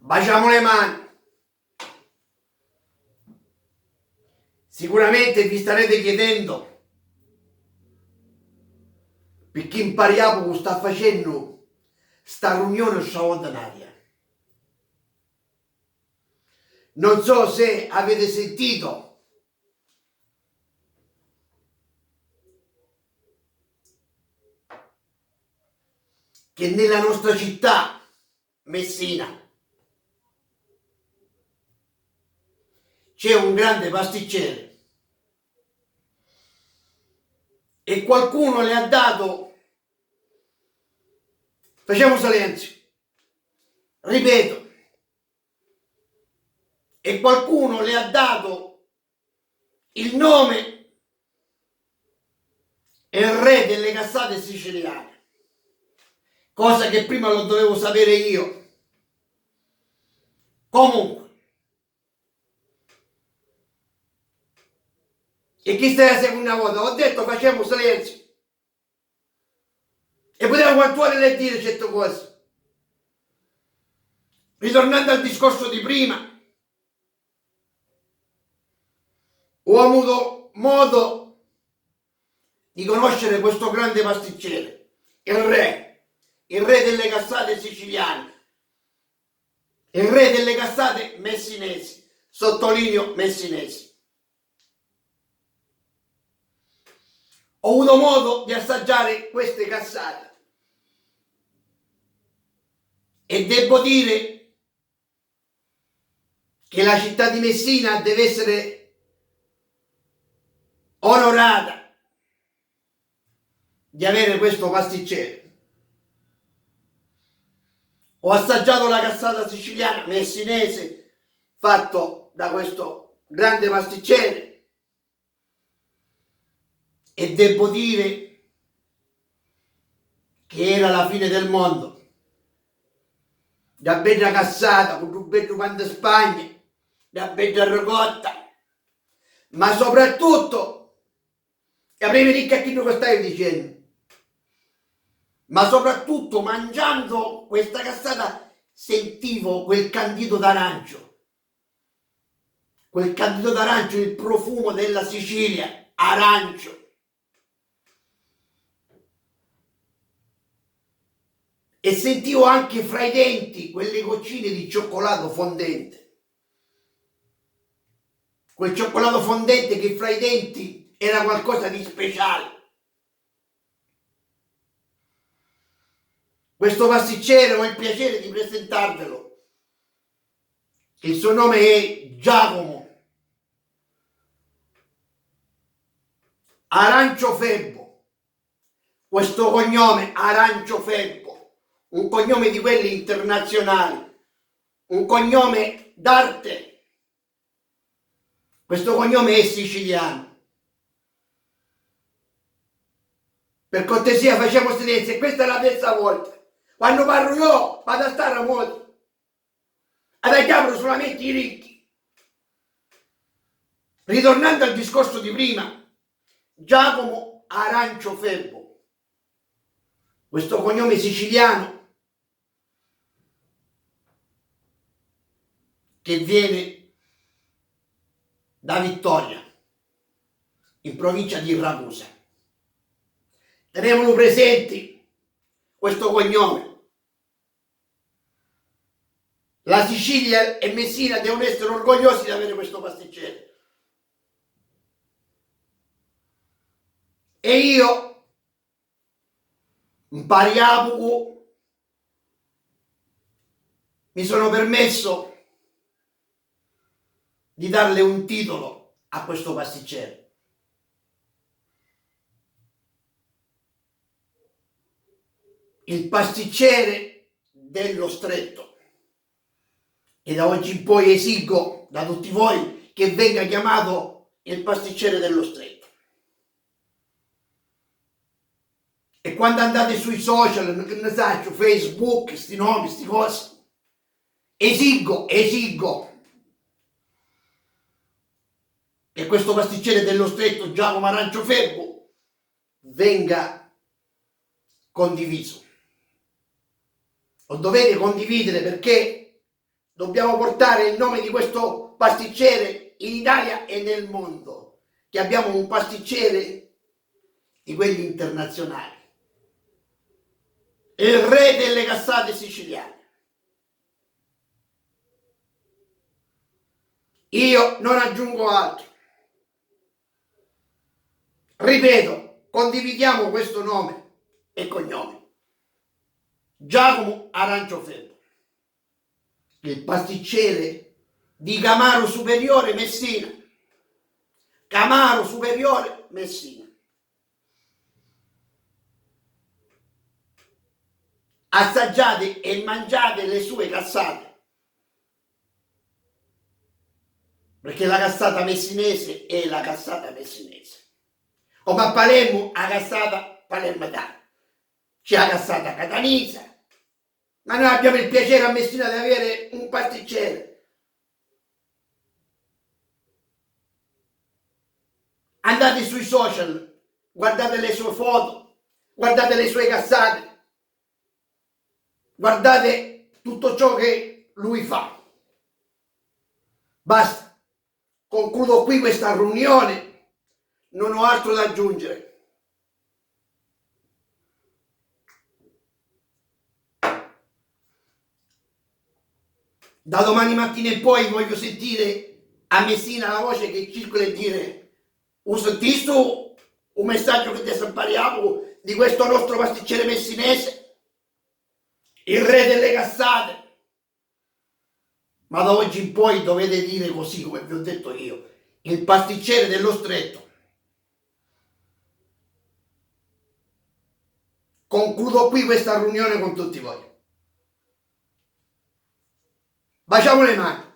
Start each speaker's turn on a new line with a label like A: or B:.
A: Baciamo le mani. Sicuramente vi starete chiedendo perché impariamo come sta facendo sta riunione straordinaria. Non so se avete sentito che nella nostra città, Messina, c'è un grande pasticcere e qualcuno le ha dato, facciamo silenzio, ripeto, e qualcuno le ha dato il nome il re delle cassate siciliane, cosa che prima lo dovevo sapere io. Comunque, e chi sta la seconda volta? Ho detto facciamo silenzio e potevo continuare a dire certe cose. Ritornando al discorso di prima, ho avuto modo di conoscere questo grande pasticcere, il re delle cassate siciliane, il re delle cassate messinesi, sottolineo messinesi. Ho avuto modo di assaggiare queste cassate e devo dire che la città di Messina deve essere onorata di avere questo pasticcere. Ho assaggiato la cassata siciliana messinese fatto da questo grande pasticcere e devo dire che era la fine del mondo. Da bella cassata, con un bello pan di Spagna, da bella ricotta, ma soprattutto, capivi di che lo stai dicendo, ma soprattutto mangiando questa cassata sentivo quel candido d'arancio, il profumo della Sicilia, arancio. E sentivo anche fra i denti quelle goccine di cioccolato fondente. Quel cioccolato fondente che fra i denti era qualcosa di speciale. Questo pasticcere ho il piacere di presentarvelo. Il suo nome è Giacomo Arancio Febbo. Questo cognome Arancio Febbo, un cognome di quelli internazionali, un cognome d'arte. Questo cognome è siciliano. Per cortesia facciamo silenzio, e questa è la terza volta. Quando parlo io vado a stare a modo. Adesso solamente i ricchi. Ritornando al discorso di prima, Giacomo Arancio Febbo, questo cognome siciliano che viene da Vittoria, in provincia di Ragusa. Tenevano presenti questo cognome. La Sicilia e Messina devono essere orgogliosi di avere questo pasticcere. E io, impariamo, mi sono permesso di darle un titolo a questo pasticcere. Il pasticcere dello Stretto. E da oggi in poi esigo da tutti voi che venga chiamato il pasticcere dello Stretto. E quando andate sui social, che ne sai, su Facebook, sti nomi, sti cose, esigo che questo pasticcere dello Stretto Giacomo Arancio Febbo venga condiviso. Lo dovete condividere perché dobbiamo portare il nome di questo pasticcere in Italia e nel mondo, che abbiamo un pasticcere di quelli internazionali, il re delle cassate siciliane. Io non aggiungo altro. Ripeto, condividiamo questo nome e cognome. Giacomo Aranciofello, il pasticcere di Camaro Superiore Messina. Camaro Superiore Messina. Assaggiate e mangiate le sue cassate, perché la cassata messinese è la cassata messinese. Come a Palermo, la cassata palermitana, c'è la cassata catanese, ma noi abbiamo il piacere a Messina di avere un pasticcere. Andate sui social, guardate le sue foto, guardate le sue cassate, guardate tutto ciò che lui fa. Basta. Concludo qui questa riunione, non ho altro da aggiungere. Da domani mattina in poi voglio sentire a Messina la voce che circola e dire: ho sentito un messaggio che ti sappiamo di questo nostro pasticcere messinese, il re delle cassate. Ma da oggi in poi dovete dire così, come vi ho detto io, il pasticcere dello Stretto. Concludo qui questa riunione con tutti voi. Baciamo le mani.